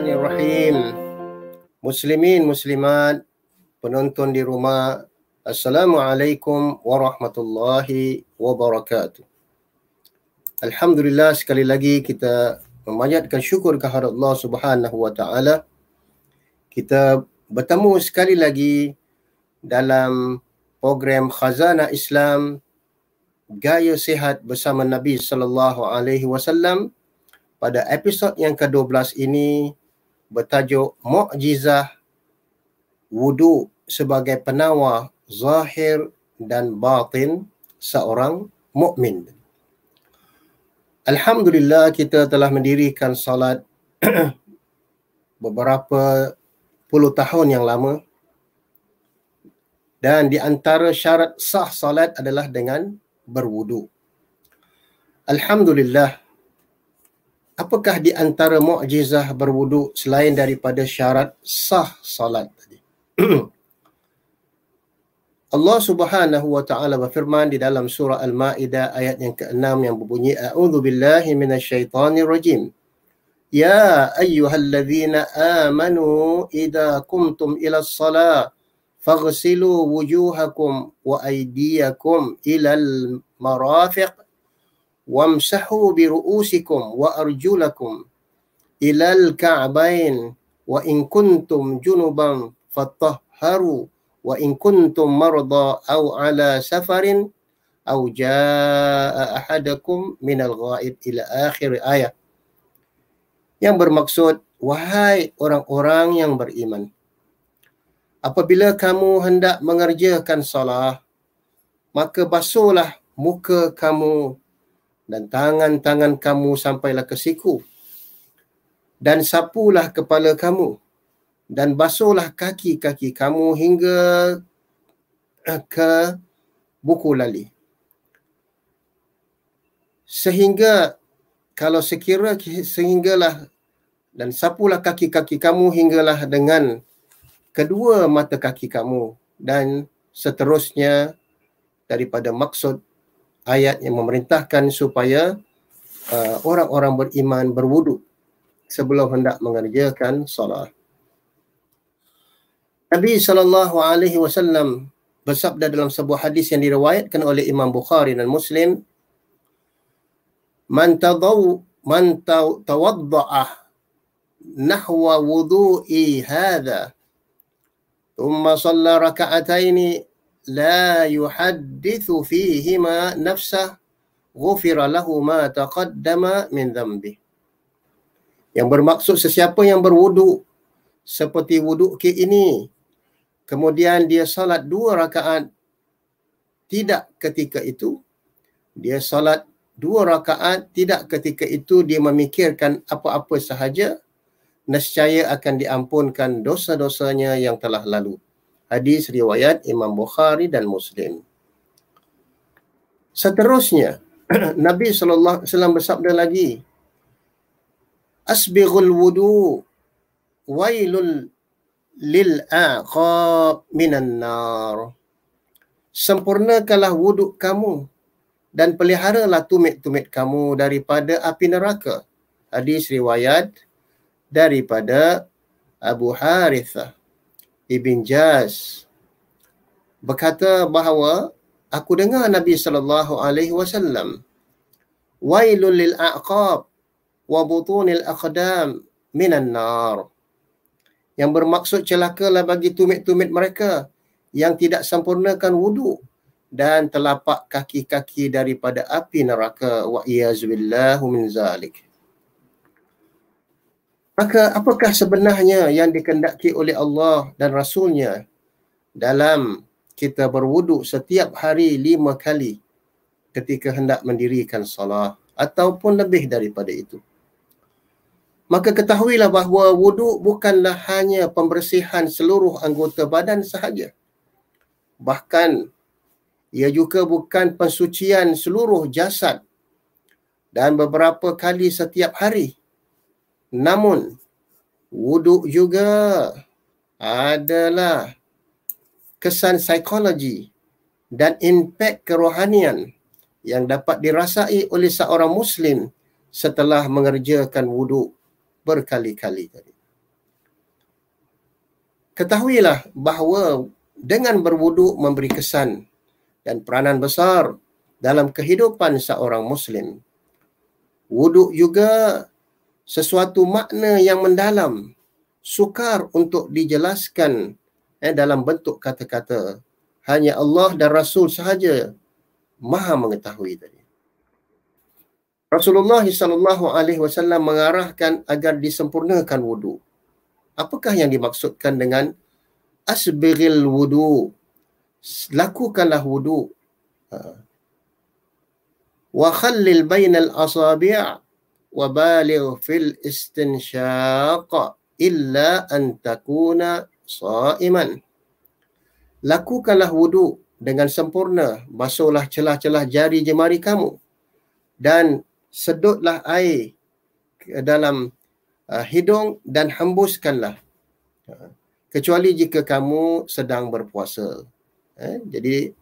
Bismillahirrahmanirrahim. Muslimin, muslimat, penonton di rumah, Assalamualaikum warahmatullahi wabarakatuh. Alhamdulillah, sekali lagi kita memanjatkan syukur kepada Allah Subhanahu wa taala. Kita bertemu sekali lagi dalam program Khazanah Islam Gaya Sihat bersama Nabi sallallahu alaihi wasallam. Pada episod yang ke-12 ini bertajuk Mukjizah Wudu sebagai penawar zahir dan batin seorang mukmin. Alhamdulillah, kita telah mendirikan salat beberapa puluh tahun yang lama, dan di antara syarat sah salat adalah dengan berwudu. Alhamdulillah, apakah di antara mukjizah berwudu selain daripada syarat sah salat tadi? Allah Subhanahu wa taala berfirman di dalam surah Al-Maidah ayat yang ke-6 yang berbunyi, A'udzu billahi minasyaitonir rajim. Ya ayyuhalladzina amanu idza qumtum ilas shalah faghsilu wujuhakum wa aydiyakum ilal marafiq wamsahu bi ru'usikum wa arjulakum ilal ka'bain wa in kuntum junuban fatahharu wa in kuntum marda aw ala safarin aw jaa ahadakum minal ghaib ila akhir ayat, yang bermaksud, wahai orang-orang yang beriman, apabila kamu hendak mengerjakan salat, maka basuhlah muka kamu dan tangan-tangan kamu sampailah ke siku, dan sapulah kepala kamu, dan basuhlah kaki-kaki kamu hingga ke buku lali. Sehinggalah dan sapulah kaki-kaki kamu hinggalah dengan kedua mata kaki kamu, dan seterusnya daripada maksud ayat yang memerintahkan supaya orang-orang beriman berwudu sebelum hendak mengerjakan salat. Nabi SAW bersabda dalam sebuah hadis yang diriwayatkan oleh Imam Bukhari dan Muslim, Man tawadda'ah nahwa wudu'i hadha thumma shalla raka'ataini la yuhaddithu fihima nafsah ghufira lahu ma taqaddama min dhanbih. Yang bermaksud, sesiapa yang berwudu seperti wudu ini, kemudian dia salat 2 rakaat, tidak ketika itu dia salat 2 rakaat, tidak ketika itu dia memikirkan apa-apa sahaja, nescaya akan diampunkan dosa-dosanya yang telah lalu. Hadis riwayat Imam Bukhari dan Muslim. Seterusnya, Nabi SAW bersabda lagi, Asbighul wudu wailul lil aqab minan nar. Sempurnakanlah wuduk kamu dan peliharalah tumit-tumit kamu daripada api neraka. Hadis riwayat daripada Abu Harithah Ibn Jaz berkata bahawa aku dengar Nabi SAW, Wailul lil aqab wa butunil aqdam minan nar. Yang bermaksud, celakalah bagi tumit-tumit mereka yang tidak sempurnakan wuduk dan telapak kaki-kaki daripada api neraka. Wa iyazubillahu min zalik. Maka apakah sebenarnya yang dikehendaki oleh Allah dan Rasulnya dalam kita berwuduk setiap hari 5 kali ketika hendak mendirikan salat ataupun lebih daripada itu? Maka ketahuilah bahawa wuduk bukanlah hanya pembersihan seluruh anggota badan sahaja. Bahkan ia juga bukan pensucian seluruh jasad dan beberapa kali setiap hari. Namun wuduk juga adalah kesan psikologi dan impak kerohanian yang dapat dirasai oleh seorang Muslim setelah mengerjakan wuduk berkali-kali tadi. Ketahuilah bahawa dengan berwuduk memberi kesan dan peranan besar dalam kehidupan seorang Muslim. Wuduk juga sesuatu makna yang mendalam, sukar untuk dijelaskan dalam bentuk kata-kata. Hanya Allah dan Rasul sahaja maha mengetahui tadi. Rasulullah SAW mengarahkan agar disempurnakan wuduk. Apakah yang dimaksudkan dengan asbighil wudu? Lakukanlah wuduk. Wa khallil bainal asabi' wa baligh fil istinsyaq illa an takuna sha'iman. Lakukanlah wuduk dengan sempurna, basuhlah celah-celah jari jemari kamu dan sedutlah air ke dalam hidung dan hembuskanlah, kecuali jika kamu sedang berpuasa. Jadi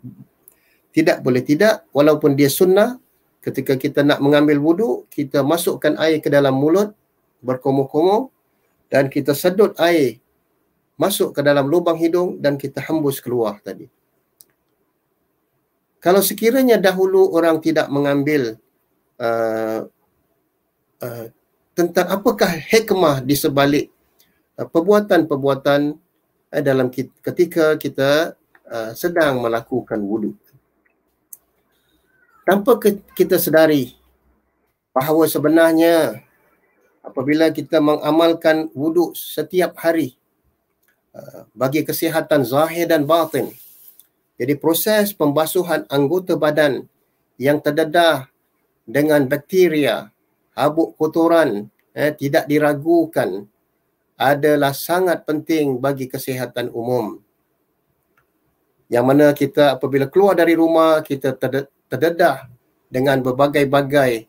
tidak boleh tidak, walaupun dia sunnah, ketika kita nak mengambil wuduk, kita masukkan air ke dalam mulut berkumur-kumur dan kita sedut air masuk ke dalam lubang hidung dan kita hembus keluar tadi. Kalau sekiranya dahulu orang tidak mengambil tentang apakah hikmah di sebalik perbuatan-perbuatan dalam ketika kita sedang melakukan wuduk, tanpa kita sedari bahawa sebenarnya apabila kita mengamalkan wuduk setiap hari bagi kesihatan zahir dan batin, jadi proses pembasuhan anggota badan yang terdedah dengan bakteria, habuk kotoran, tidak diragukan adalah sangat penting bagi kesihatan umum. Yang mana kita apabila keluar dari rumah, kita terdedah dengan berbagai-bagai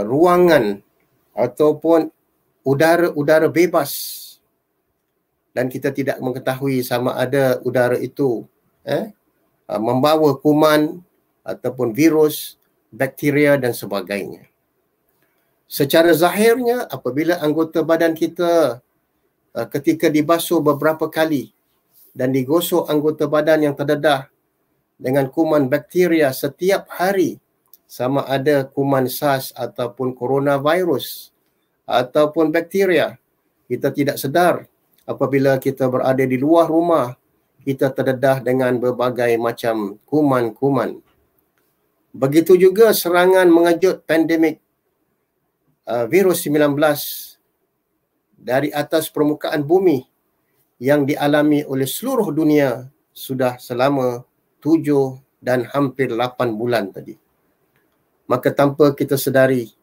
ruangan ataupun udara bebas, dan kita tidak mengetahui sama ada udara itu membawa kuman ataupun virus, bakteria dan sebagainya. Secara zahirnya, apabila anggota badan kita ketika dibasuh beberapa kali dan digosok anggota badan yang terdedah dengan kuman bakteria setiap hari, sama ada kuman SARS ataupun coronavirus ataupun bakteria, kita tidak sedar apabila kita berada di luar rumah, kita terdedah dengan berbagai macam kuman-kuman. Begitu juga serangan mengejut pandemik virus 19 dari atas permukaan bumi yang dialami oleh seluruh dunia sudah selama 7 dan hampir 8 bulan tadi. Maka tanpa kita sedari,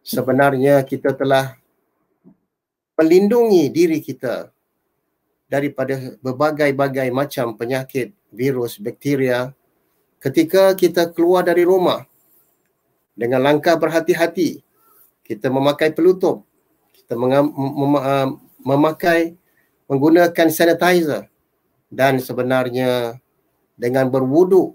sebenarnya kita telah melindungi diri kita daripada berbagai-bagai macam penyakit, virus, bakteria ketika kita keluar dari rumah dengan langkah berhati-hati. Kita memakai pelutup, kita menggunakan sanitizer, dan sebenarnya dengan berwuduk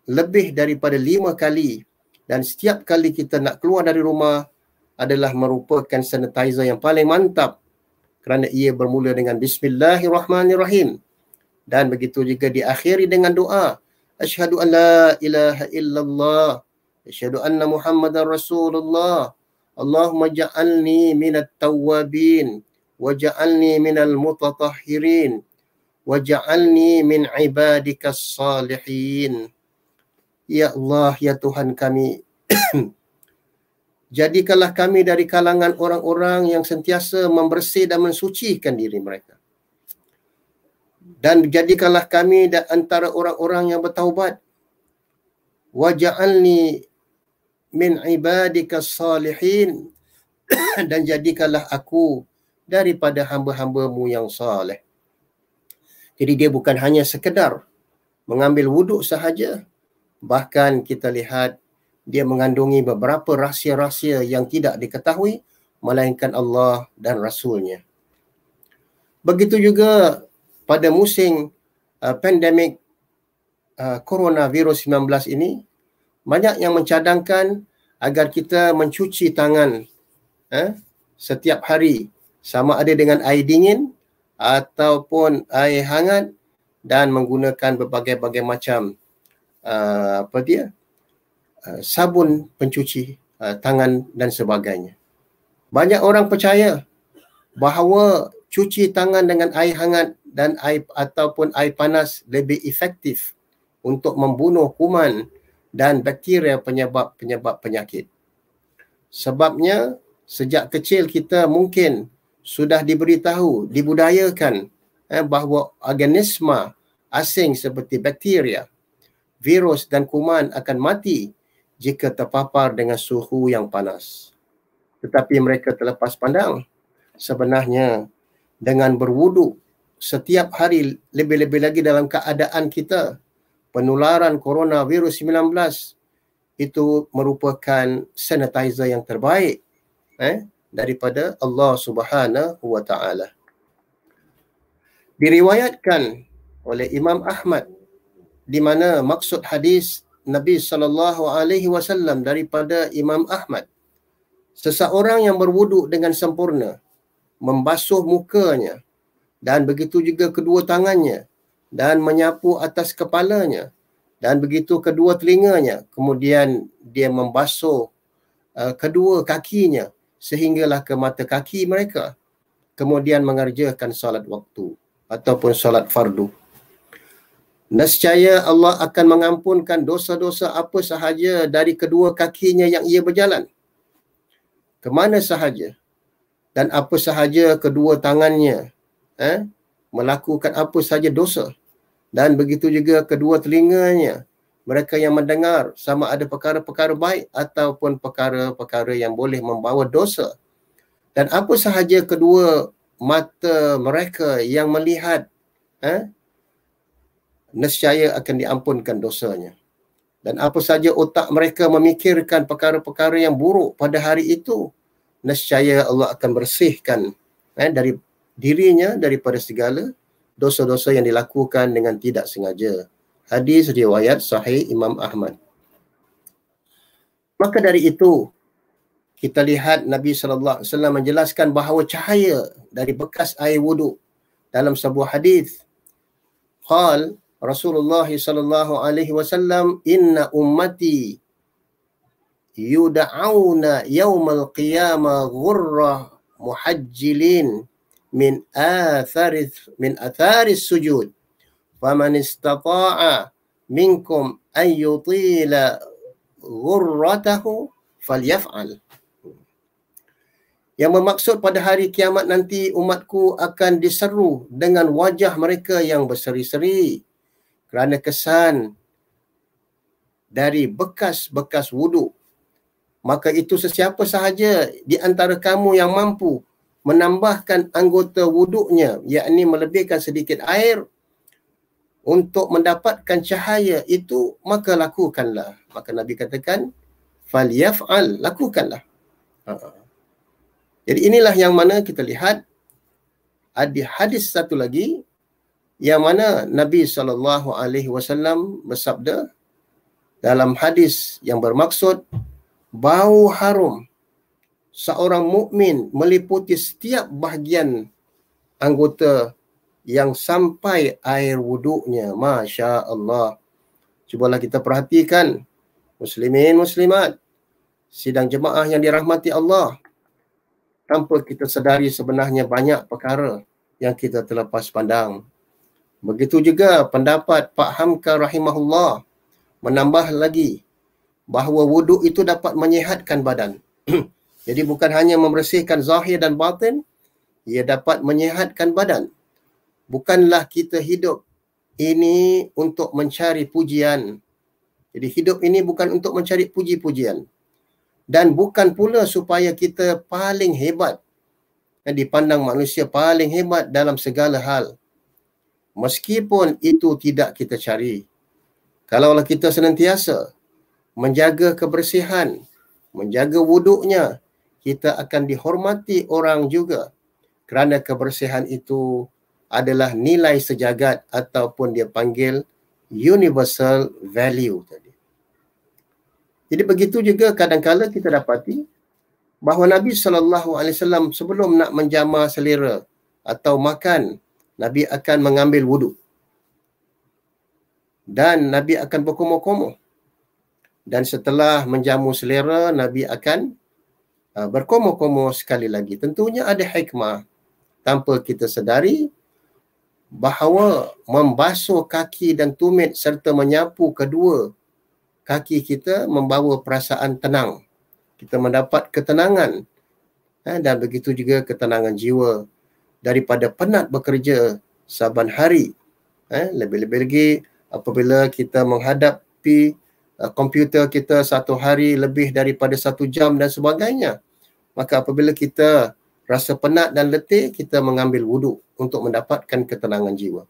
lebih daripada 5 kali, dan setiap kali kita nak keluar dari rumah adalah merupakan sanitizer yang paling mantap, kerana ia bermula dengan Bismillahirrahmanirrahim, dan begitu juga diakhiri dengan doa Asyhadu an la ilaha illallah, asyhadu anna Muhammadar Rasulullah, Allahumma ja'alni minat tawwabin waj'alni minal mutatahhirin waj'alni min ibadikas salihin. Ya Allah, ya Tuhan kami, jadikanlah kami dari kalangan orang-orang yang sentiasa membersih dan mensucikan diri mereka, dan jadikanlah kami antara orang-orang yang bertaubat. Waj'alni min ibadikas salihin, dan jadikanlah aku daripada hamba-hambamu yang saleh. Jadi dia bukan hanya sekedar mengambil wuduk sahaja, bahkan kita lihat dia mengandungi beberapa rahsia-rahsia yang tidak diketahui melainkan Allah dan Rasulnya. Begitu juga pada musim pandemik coronavirus 19 ini, banyak yang mencadangkan agar kita mencuci tangan setiap hari, sama ada dengan air dingin ataupun air hangat dan menggunakan berbagai-bagai macam sabun pencuci tangan dan sebagainya. Banyak orang percaya bahawa cuci tangan dengan air hangat dan air ataupun air panas lebih efektif untuk membunuh kuman dan bakteria penyebab penyakit. Sebabnya sejak kecil kita mungkin sudah diberitahu, dibudayakan bahawa organisma asing seperti bakteria, virus dan kuman akan mati jika terpapar dengan suhu yang panas. Tetapi mereka terlepas pandang. Sebenarnya dengan berwuduk setiap hari, lebih-lebih lagi dalam keadaan kita penularan coronavirus 19 itu merupakan sanitizer yang terbaik daripada Allah Subhanahu wa taala. Diriwayatkan oleh Imam Ahmad di mana maksud hadis Nabi SAW daripada Imam Ahmad, seseorang yang berwuduk dengan sempurna, membasuh mukanya dan begitu juga kedua tangannya dan menyapu atas kepalanya dan begitu kedua telinganya, kemudian dia membasuh kedua kakinya sehinggalah ke mata kaki mereka, kemudian mengerjakan solat waktu ataupun solat fardu. Nescaya Allah akan mengampunkan dosa-dosa apa sahaja dari kedua kakinya yang ia berjalan, ke mana sahaja, dan apa sahaja kedua tangannya melakukan apa sahaja dosa, dan begitu juga kedua telinganya, mereka yang mendengar sama ada perkara-perkara baik ataupun perkara-perkara yang boleh membawa dosa, dan apa sahaja kedua mata mereka yang melihat, nescaya akan diampunkan dosanya. Dan apa saja otak mereka memikirkan perkara-perkara yang buruk pada hari itu, nescaya Allah akan bersihkan dari dirinya daripada segala dosa-dosa yang dilakukan dengan tidak sengaja. Hadis riwayat sahih Imam Ahmad. Maka dari itu, kita lihat Nabi SAW menjelaskan bahawa cahaya dari bekas air wuduk dalam sebuah hadis. Qal Rasulullah SAW, inna ummati yud'auna yawmal qiyamah ghurra muhajjilin min atharis sujud, faman istata'a minkum an yutila ghurratahu falyaf'al. Yang bermaksud pada hari kiamat nanti umatku akan diseru dengan wajah mereka yang berseri-seri kerana kesan dari bekas-bekas wuduk. Maka itu sesiapa sahaja di antara kamu yang mampu menambahkan anggota wuduknya, yakni melebihkan sedikit air untuk mendapatkan cahaya itu, maka lakukanlah. Maka Nabi katakan, falyaf'al, lakukanlah. Jadi inilah yang mana kita lihat ada hadis satu lagi yang mana Nabi SAW bersabda dalam hadis yang bermaksud bau harum seorang mukmin meliputi setiap bahagian anggota yang sampai air wuduknya. Masya Allah. Cubalah kita perhatikan, muslimin muslimat, sidang jemaah yang dirahmati Allah, tanpa kita sedari sebenarnya banyak perkara yang kita terlepas pandang. Begitu juga pendapat Pak Hamka rahimahullah menambah lagi bahawa wuduk itu dapat menyihatkan badan. Jadi bukan hanya membersihkan zahir dan batin, ia dapat menyihatkan badan. Bukanlah kita hidup ini untuk mencari pujian. Jadi hidup ini bukan untuk mencari puji-pujian. Dan bukan pula supaya kita paling hebat, dipandang manusia paling hebat dalam segala hal. Meskipun itu tidak kita cari. Kalaulah kita senantiasa menjaga kebersihan, menjaga wuduknya, kita akan dihormati orang juga. Kerana kebersihan itu adalah nilai sejagat ataupun dia panggil universal value tadi. Jadi begitu juga kadang-kala kita dapati bahawa Nabi SAW sebelum nak menjamah selera atau makan Nabi akan mengambil wuduk. Dan Nabi akan berkumur-kumur. Dan setelah menjamu selera, Nabi akan berkumur-kumur sekali lagi. Tentunya ada hikmah tanpa kita sedari bahawa membasuh kaki dan tumit serta menyapu kedua kaki kita membawa perasaan tenang. Kita mendapat ketenangan dan begitu juga ketenangan jiwa daripada penat bekerja saban hari. Lebih-lebih lagi apabila kita menghadapi komputer kita satu hari lebih daripada 1 jam dan sebagainya. Maka apabila kita rasa penat dan letih, kita mengambil wuduk untuk mendapatkan ketenangan jiwa.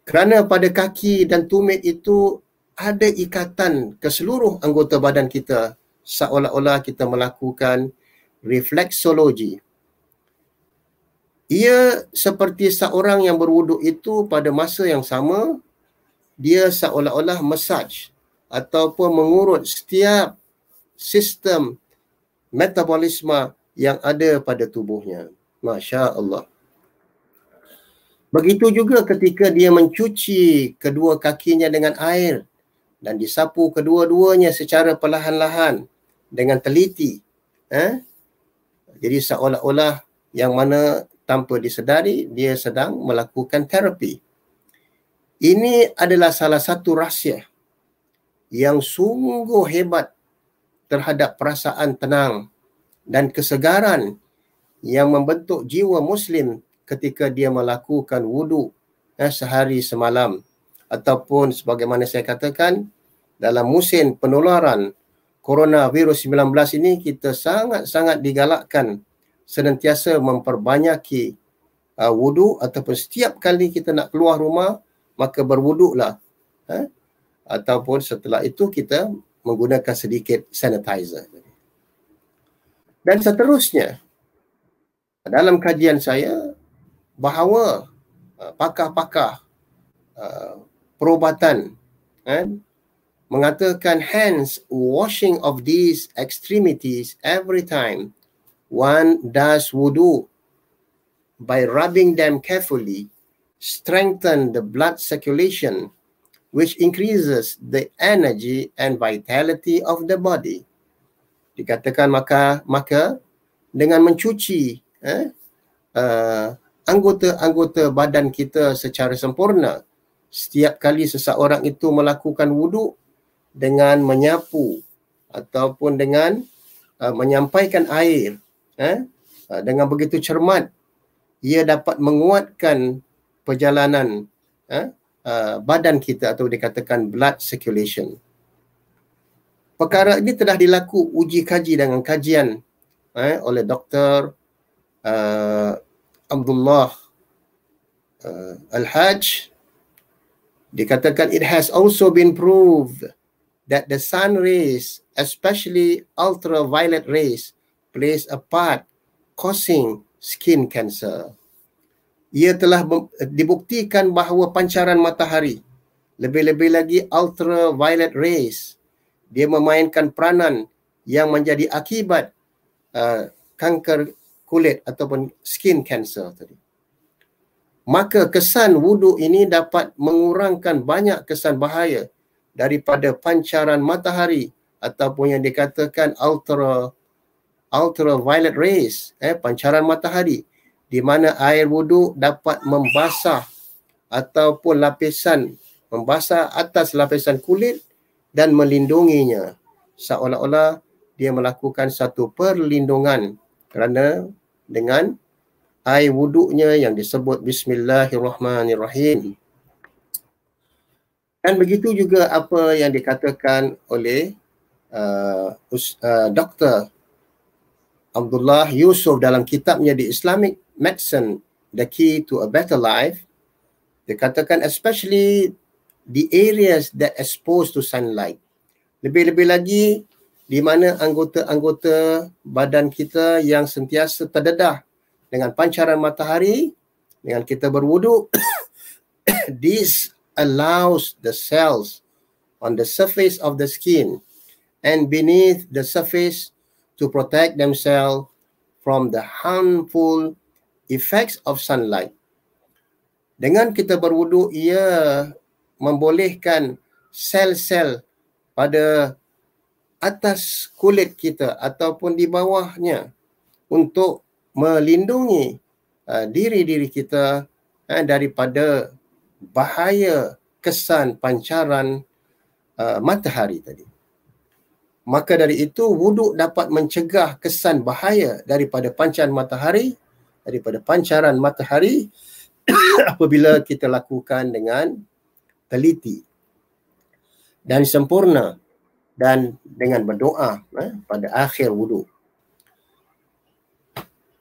Kerana pada kaki dan tumit itu ada ikatan ke seluruh anggota badan kita, seolah-olah kita melakukan refleksologi. Ia seperti seorang yang berwuduk itu pada masa yang sama, dia seolah-olah massage ataupun mengurut setiap sistem metabolisme yang ada pada tubuhnya. Masya Allah. Begitu juga ketika dia mencuci kedua kakinya dengan air dan disapu kedua-duanya secara perlahan-lahan dengan teliti. Jadi seolah-olah yang mana tanpa disedari dia sedang melakukan terapi. Ini adalah salah satu rahsia yang sungguh hebat terhadap perasaan tenang dan kesegaran yang membentuk jiwa Muslim ketika dia melakukan wuduk sehari semalam. Ataupun sebagaimana saya katakan, dalam musim penularan coronavirus 19 ini, kita sangat-sangat digalakkan senantiasa memperbanyaki wuduk, ataupun setiap kali kita nak keluar rumah, maka berwuduklah. Ataupun setelah itu kita menggunakan sedikit sanitizer. Dan seterusnya, dalam kajian saya, bahawa pakar-pakar perubatan mengatakan hence washing of these extremities every time one does wudu by rubbing them carefully strengthen the blood circulation, which increases the energy and vitality of the body. Dikatakan maka dengan mencuci anggota-anggota badan kita secara sempurna, setiap kali seseorang itu melakukan wuduk, dengan menyapu ataupun dengan menyampaikan air, dengan begitu cermat, ia dapat menguatkan perjalanan badan kita, atau dikatakan blood circulation. Perkara ini telah dilaku uji kaji dengan kajian oleh Dr. Abdullah Al-Hajj. Dikatakan it has also been proved that the sun rays, especially ultraviolet rays, plays a part causing skin cancer. Ia telah dibuktikan bahawa pancaran matahari, lebih-lebih lagi ultraviolet rays, dia memainkan peranan yang menjadi akibat kanker kulit ataupun skin cancer tadi. Maka kesan wuduk ini dapat mengurangkan banyak kesan bahaya daripada pancaran matahari ataupun yang dikatakan ultraviolet rays, pancaran matahari, di mana air wuduk dapat membasah ataupun membasah atas lapisan kulit dan melindunginya, seolah-olah dia melakukan satu perlindungan kerana dengan air wuduknya yang disebut Bismillahirrahmanirrahim. Dan begitu juga apa yang dikatakan oleh Dr. Abdullah Yusuf dalam kitabnya di Islamic Medicine, The Key to a Better Life. Dikatakan especially the areas that exposed to sunlight. Lebih-lebih lagi di mana anggota-anggota badan kita yang sentiasa terdedah dengan pancaran matahari, dengan kita berwuduk, this allows the cells on the surface of the skin and beneath the surface to protect themselves from the harmful effects of sunlight. Dengan kita berwuduk, ia membolehkan sel-sel pada atas kulit kita ataupun di bawahnya untuk melindungi diri-diri kita daripada bahaya kesan pancaran matahari tadi. Maka dari itu, wuduk dapat mencegah kesan bahaya daripada pancaran matahari apabila kita lakukan dengan teliti dan sempurna dan dengan berdoa pada akhir wuduk.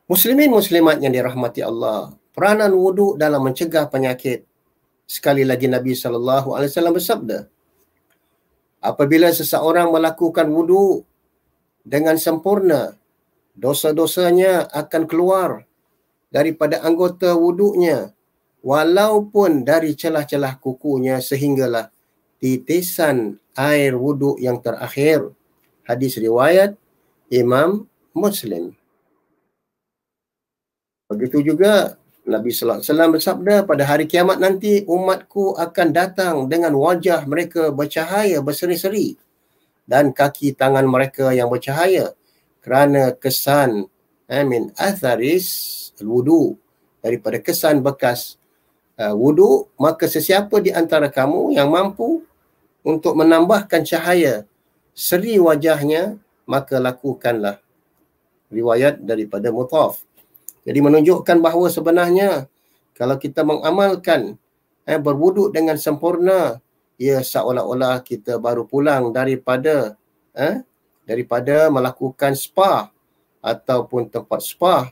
Muslimin muslimat yang dirahmati Allah, peranan wuduk dalam mencegah penyakit. Sekali lagi Nabi SAW bersabda, apabila seseorang melakukan wuduk dengan sempurna, dosa-dosanya akan keluar daripada anggota wuduknya, walaupun dari celah-celah kukunya sehinggalah titisan air wuduk yang terakhir. Hadis riwayat Imam Muslim. Begitu juga Nabi sallallahu alaihi wasallam bersabda, pada hari kiamat nanti umatku akan datang dengan wajah mereka bercahaya berseri-seri dan kaki tangan mereka yang bercahaya kerana kesan min atharis wudu, daripada kesan bekas wudu. Maka sesiapa di antara kamu yang mampu untuk menambahkan cahaya seri wajahnya, maka lakukanlah. Riwayat daripada Mutaf. Jadi menunjukkan bahawa sebenarnya kalau kita mengamalkan berwuduk dengan sempurna, ia seolah-olah kita baru pulang daripada melakukan spa ataupun tempat spa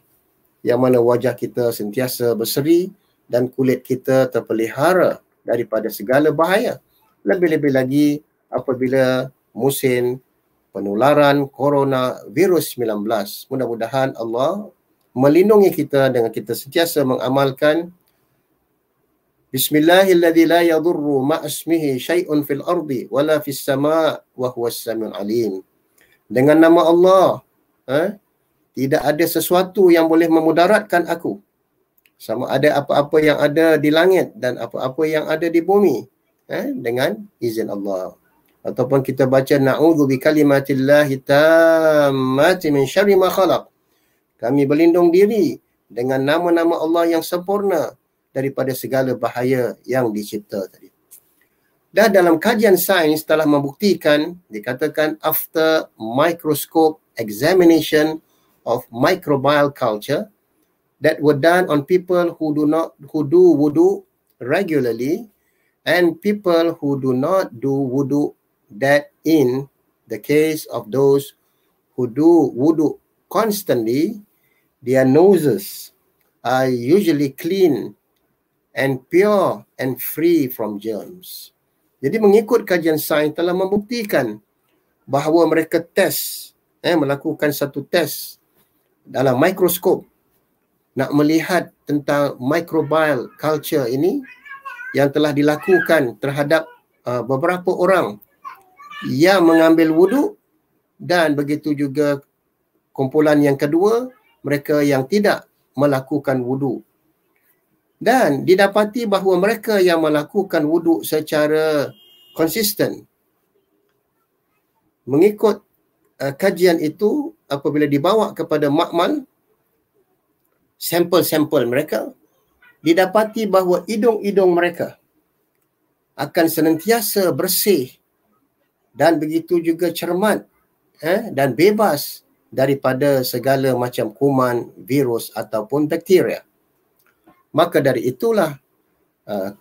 yang mana wajah kita sentiasa berseri dan kulit kita terpelihara daripada segala bahaya. Lebih-lebih lagi apabila musim penularan coronavirus 19. Mudah-mudahan Allah melindungi kita dengan kita sentiasa mengamalkan Bismillahilladzi la yadurru ma'asmihi syai'un fil ardi wala fis sama' wa huwas samiul alim. Dengan nama Allah, tidak ada sesuatu yang boleh memudaratkan aku, sama ada apa-apa yang ada di langit dan apa-apa yang ada di bumi, dengan izin Allah. Ataupun kita baca na'udzu bikalimatillahi tammati min syarri ma khalaq. Kami berlindung diri dengan nama-nama Allah yang sempurna daripada segala bahaya yang dicipta tadi. Dan dalam kajian sains telah membuktikan, dikatakan after microscope examination of microbial culture that were done on people who do wudu regularly and people who do not do wudu, that in the case of those who do wudu constantly, their noses are usually clean and pure and free from germs. Jadi mengikut kajian sains telah membuktikan bahawa mereka melakukan satu tes dalam mikroskop nak melihat tentang microbial culture ini yang telah dilakukan terhadap beberapa orang yang mengambil wuduk, dan begitu juga kumpulan yang kedua, mereka yang tidak melakukan wuduk. Dan didapati bahawa mereka yang melakukan wuduk secara konsisten, mengikut kajian itu, apabila dibawa kepada makmal, sampel-sampel mereka, didapati bahawa hidung-hidung mereka akan senantiasa bersih dan begitu juga cermat dan bebas daripada segala macam kuman, virus ataupun bakteria. Maka dari itulah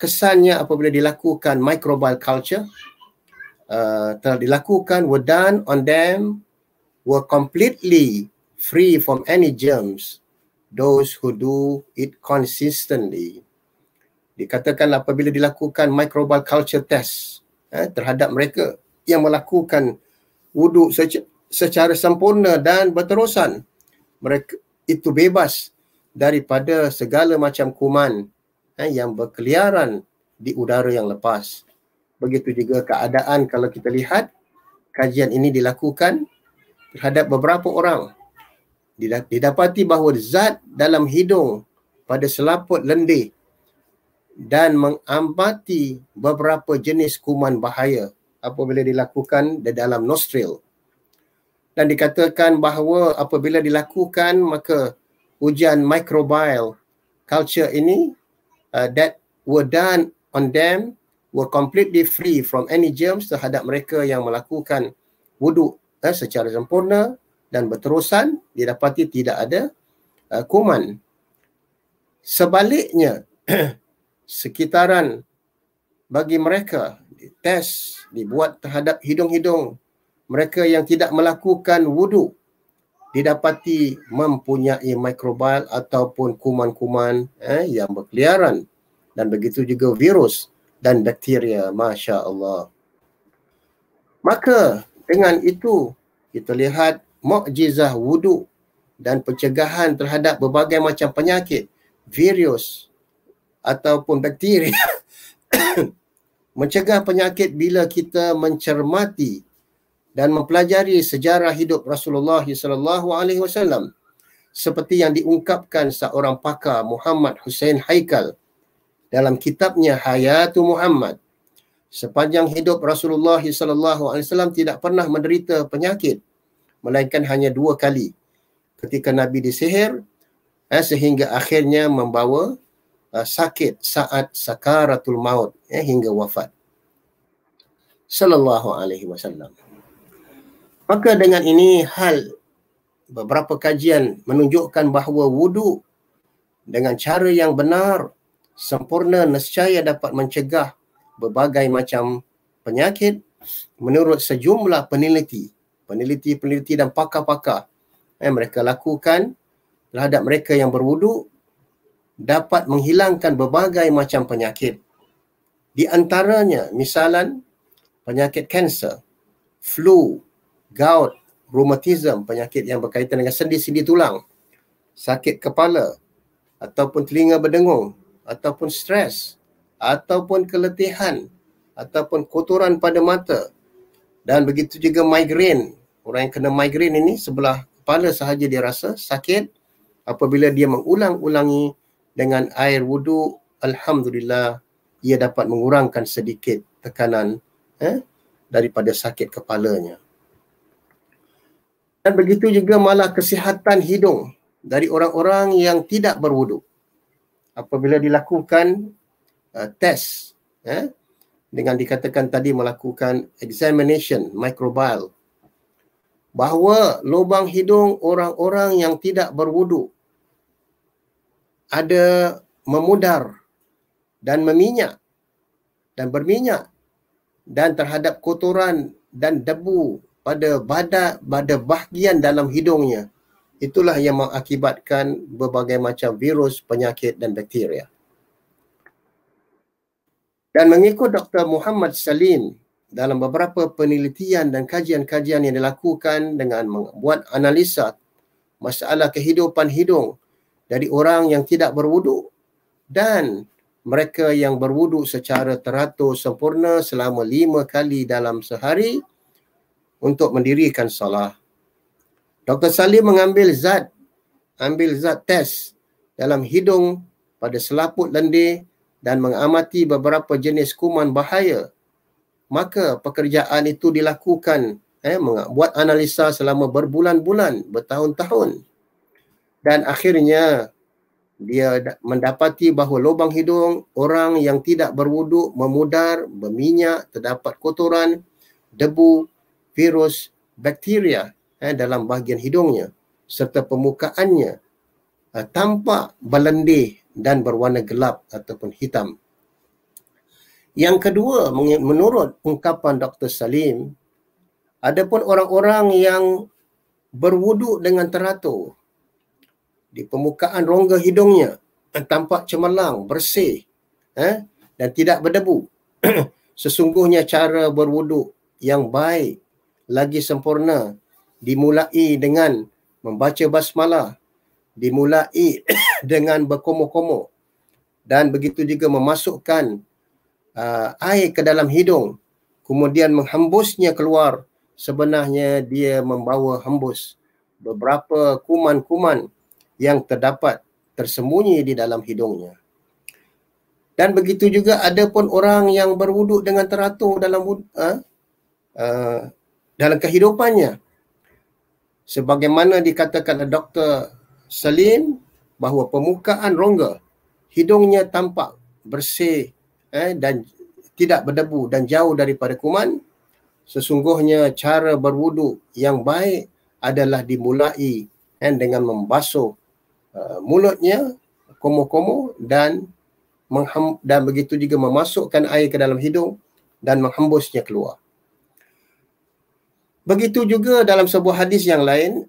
kesannya apabila dilakukan microbial culture, telah dilakukan, were done on them, were completely free from any germs, those who do it consistently. Dikatakan apabila dilakukan microbial culture test terhadap mereka yang melakukan wuduk secara sempurna dan berterusan, mereka itu bebas daripada segala macam kuman yang berkeliaran di udara yang lepas. Begitu juga keadaan kalau kita lihat kajian ini dilakukan terhadap beberapa orang, didapati bahawa zat dalam hidung pada selaput lendir dan mengamati beberapa jenis kuman bahaya apabila dilakukan di dalam nostril. Dan dikatakan bahawa apabila dilakukan, maka ujian microbial culture ini that were done on them were completely free from any germs terhadap mereka yang melakukan wuduk secara sempurna dan berterusan, didapati tidak ada kuman. Sebaliknya, sekitaran bagi mereka tes dibuat terhadap hidung-hidung mereka yang tidak melakukan wuduk, didapati mempunyai mikrobial ataupun kuman-kuman yang berkeliaran, dan begitu juga virus dan bakteria. Masya Allah. Maka dengan itu kita lihat mukjizah wuduk dan pencegahan terhadap berbagai macam penyakit, virus ataupun bakteria. Mencegah penyakit bila kita mencermati dan mempelajari sejarah hidup Rasulullah SAW, seperti yang diungkapkan seorang pakar, Muhammad Hussein Haikal, dalam kitabnya Hayatu Muhammad. Sepanjang hidup Rasulullah SAW tidak pernah menderita penyakit, melainkan hanya 2 kali. Ketika Nabi disihir, sehingga akhirnya membawa sakit saat sakaratul maut, hingga wafat. Sallallahu alaihi wasallam. Maka dengan ini beberapa kajian menunjukkan bahawa wuduk dengan cara yang benar, sempurna, nescaya dapat mencegah berbagai macam penyakit menurut sejumlah peneliti dan pakar-pakar mereka lakukan terhadap mereka yang berwuduk, dapat menghilangkan berbagai macam penyakit. Di antaranya misalan penyakit kanser, flu, gout, rheumatism, penyakit yang berkaitan dengan sendi-sendi tulang, sakit kepala ataupun telinga berdengung, ataupun stres, ataupun keletihan, ataupun kotoran pada mata, dan begitu juga migrain. Orang yang kena migrain ini sebelah kepala sahaja dia rasa sakit, apabila dia mengulang-ulangi dengan air wuduk, alhamdulillah ia dapat mengurangkan sedikit tekanan daripada sakit kepalanya. Dan begitu juga malah kesihatan hidung dari orang-orang yang tidak berwuduk. Apabila dilakukan tes, dengan dikatakan tadi melakukan examination microbial, bahawa lubang hidung orang-orang yang tidak berwuduk ada memudar dan berminyak dan terhadap kotoran dan debu pada bahagian dalam hidungnya. Itulah yang mengakibatkan berbagai macam virus, penyakit dan bakteria. Dan mengikut Dr. Muhammad Salim, dalam beberapa penelitian dan kajian-kajian yang dilakukan dengan membuat analisa masalah kehidupan hidung dari orang yang tidak berwuduk dan mereka yang berwuduk secara teratur sempurna selama 5 kali dalam sehari untuk mendirikan salah. Dr. Salim mengambil zat tes dalam hidung pada selaput lendir dan mengamati beberapa jenis kuman bahaya. Maka pekerjaan itu dilakukan, membuat analisa selama berbulan-bulan, bertahun-tahun. Dan akhirnya dia mendapati bahawa lubang hidung orang yang tidak berwuduk memudar, berminyak, terdapat kotoran, debu, virus, bakteria dalam bahagian hidungnya, serta permukaannya tampak berlendir dan berwarna gelap ataupun hitam. Yang kedua, menurut ungkapan Dr. Salim, adapun orang-orang yang berwuduk dengan teratur, di permukaan rongga hidungnya tampak cemerlang, bersih dan tidak berdebu. Sesungguhnya cara berwuduk yang baik lagi sempurna dimulai dengan membaca basmalah, dimulai dengan berkomoh-komoh, dan begitu juga memasukkan air ke dalam hidung, kemudian menghembusnya keluar. Sebenarnya dia membawa hembus beberapa kuman-kuman yang terdapat tersembunyi di dalam hidungnya. Dan begitu juga ada pun orang yang berwuduk dengan teratur dalam kehidupannya. Sebagaimana dikatakan oleh Dr. Salim bahawa permukaan rongga hidungnya tampak bersih dan tidak berdebu dan jauh daripada kuman. Sesungguhnya cara berwuduk yang baik adalah dimulai dengan membasuh mulutnya, komo-komo dan begitu juga memasukkan air ke dalam hidung dan menghembusnya keluar. Begitu juga dalam sebuah hadis yang lain,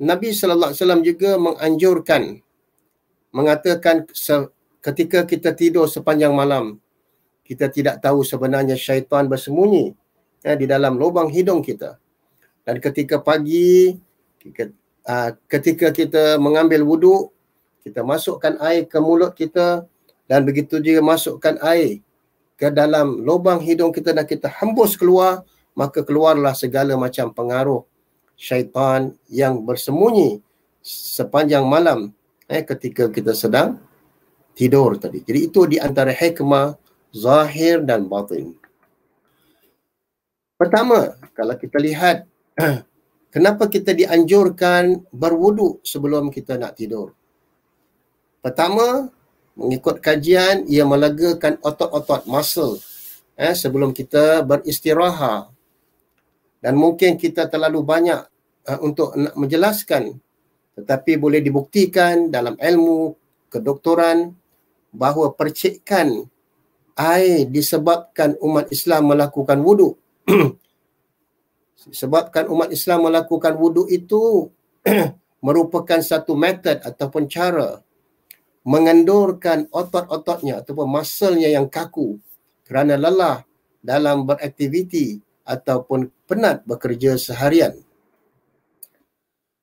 Nabi sallallahu alaihi wasallam juga menganjurkan, mengatakan ketika kita tidur sepanjang malam, kita tidak tahu sebenarnya syaitan bersembunyi di dalam lubang hidung kita. Dan ketika pagi, ketika kita mengambil wuduk, kita masukkan air ke mulut kita dan begitu juga masukkan air ke dalam lubang hidung kita dan kita hembus keluar, maka keluarlah segala macam pengaruh syaitan yang bersembunyi sepanjang malam ketika kita sedang tidur tadi. Jadi itu di antara hikmah zahir dan batin. Pertama, kalau kita lihat kenapa kita dianjurkan berwuduk sebelum kita nak tidur. Pertama, mengikut kajian, ia melegakan otot-otot muscle sebelum kita beristirahat. Dan mungkin kita terlalu banyak untuk nak menjelaskan, tetapi boleh dibuktikan dalam ilmu kedoktoran bahawa percikan air disebabkan umat Islam melakukan wuduk. Sebabkan umat Islam melakukan wuduk itu merupakan satu metod ataupun cara mengendurkan otot-ototnya ataupun muscle-nya yang kaku kerana lelah dalam beraktiviti ataupun penat bekerja seharian.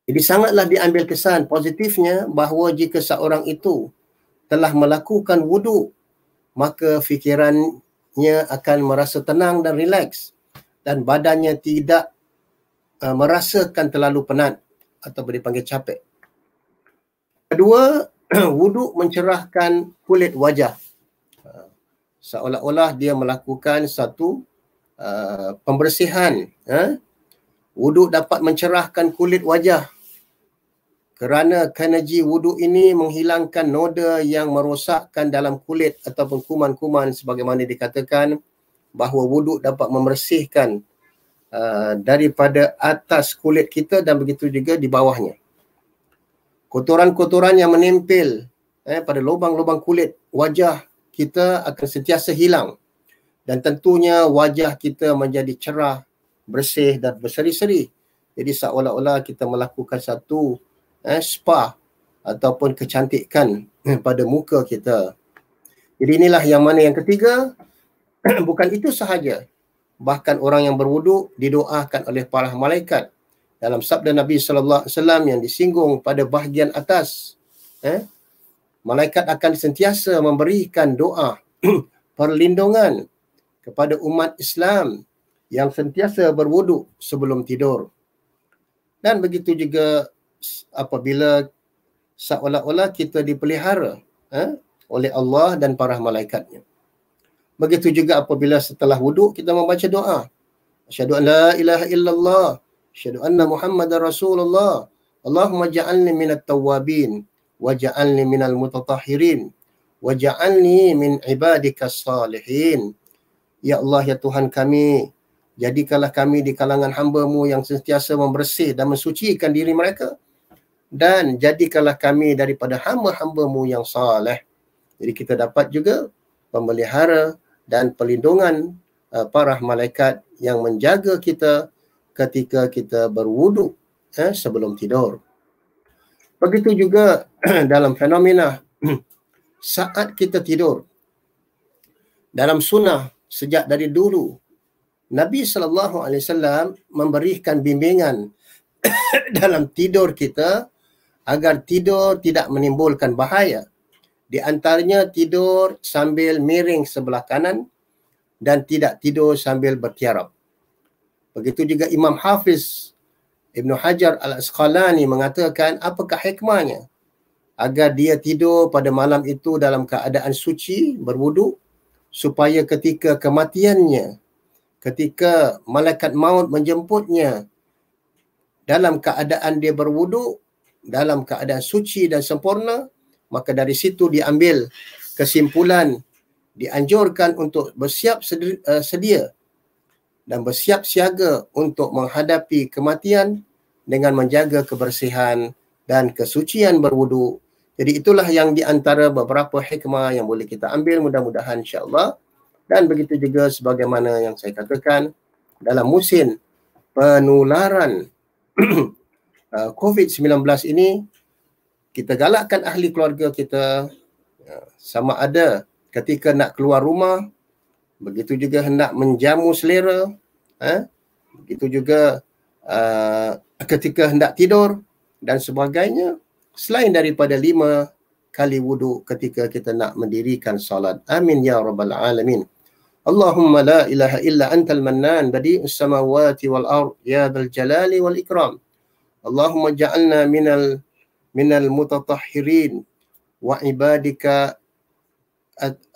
Jadi sangatlah diambil kesan positifnya bahawa jika seorang itu telah melakukan wuduk, maka fikirannya akan merasa tenang dan rileks dan badannya tidak merasakan terlalu penat atau dipanggil capek. Kedua, wuduk mencerahkan kulit wajah. Seolah-olah dia melakukan satu pembersihan. Wuduk dapat mencerahkan kulit wajah kerana energi wuduk ini menghilangkan noda yang merosakkan dalam kulit ataupun kuman-kuman, sebagaimana dikatakan bahawa wuduk dapat membersihkan daripada atas kulit kita dan begitu juga di bawahnya. Kotoran-kotoran yang menempel pada lubang-lubang kulit wajah kita akan sentiasa hilang. Dan tentunya wajah kita menjadi cerah, bersih dan berseri-seri. Jadi seolah-olah kita melakukan satu spa ataupun kecantikan pada muka kita. Jadi inilah yang mana yang ketiga. Bukan itu sahaja. Bahkan orang yang berwuduk didoakan oleh para malaikat. Dalam sabda Nabi sallallahu alaihi wasallam yang disinggung pada bahagian atas, malaikat akan sentiasa memberikan doa perlindungan kepada umat Islam yang sentiasa berwuduk sebelum tidur. Dan begitu juga apabila seolah-olah kita dipelihara oleh Allah dan para malaikatnya. Begitu juga apabila setelah wuduk kita membaca doa. Asyhadu an la ilaha illallah, asyhadu anna Muhammadar Rasulullah. Allahumma ja'alni minat tawwabin wa ja'alni minal mutatahhirin wa ja'alni min ibadikas salihin. Ya Allah, ya Tuhan kami, jadikanlah kami di kalangan hamba-Mu yang sentiasa membersih dan mensucikan diri mereka, dan jadikanlah kami daripada hamba-hamba-Mu yang saleh. Jadi kita dapat juga pemelihara dan perlindungan para malaikat yang menjaga kita ketika kita berwuduk sebelum tidur. Begitu juga dalam fenomena saat kita tidur. Dalam sunnah sejak dari dulu, Nabi SAW memberikan bimbingan dalam tidur kita agar tidur tidak menimbulkan bahaya. Di antaranya tidur sambil miring sebelah kanan dan tidak tidur sambil bertiarap. Begitu juga Imam Hafiz Ibn Hajar Al-Asqalani mengatakan, apakah hikmahnya agar dia tidur pada malam itu dalam keadaan suci, berwuduk, supaya ketika kematiannya, ketika malaikat maut menjemputnya dalam keadaan dia berwuduk, dalam keadaan suci dan sempurna, maka dari situ diambil kesimpulan, dianjurkan untuk bersiap sedia dan bersiap siaga untuk menghadapi kematian dengan menjaga kebersihan dan kesucian berwuduk. Jadi itulah yang di antara beberapa hikmah yang boleh kita ambil, mudah-mudahan insya-Allah. Dan begitu juga sebagaimana yang saya katakan, dalam musim penularan COVID-19 ini, kita galakkan ahli keluarga kita, sama ada ketika nak keluar rumah, begitu juga hendak menjamu selera, begitu juga ketika hendak tidur dan sebagainya, selain daripada 5 kali wuduk ketika kita nak mendirikan salat. Amin ya rabbal alamin. Allahumma la ilaha illa antal mannan badi'us samawati wal ard ya dzal jalali wal ikram. Allahumma ja'alna minal mutatahhirin wa ibadika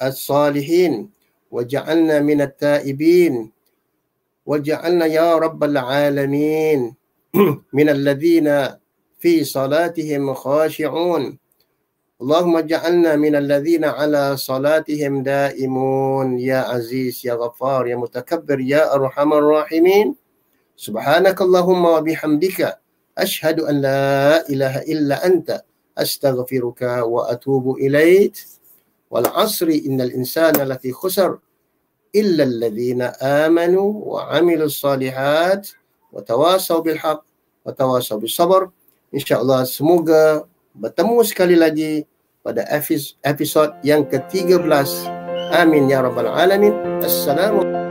as-salihin wa ja'alna minat taibin wa ja'alna ya rabbal alamin minal ladzina fi salatihim khashi'un. Allahumma ja'alna minal ladzina ala salatihim daimun ya aziz ya ghaffar ya mutakabbir ya arhamar rahimin. Subhanakallahumma wa bihamdika ashhadu an la ilaha illa anta astaghfiruka wa atubu ilaik. Wal asri innal insana lafi khusr illa alladhina amanu wa amilus salihat wa tawasaw bil haqq wa tawasaw bis sabr. Insya-Allah semoga bertemu sekali lagi pada episod yang ke-13. Amin ya rabbal alamin. Assalamualaikum.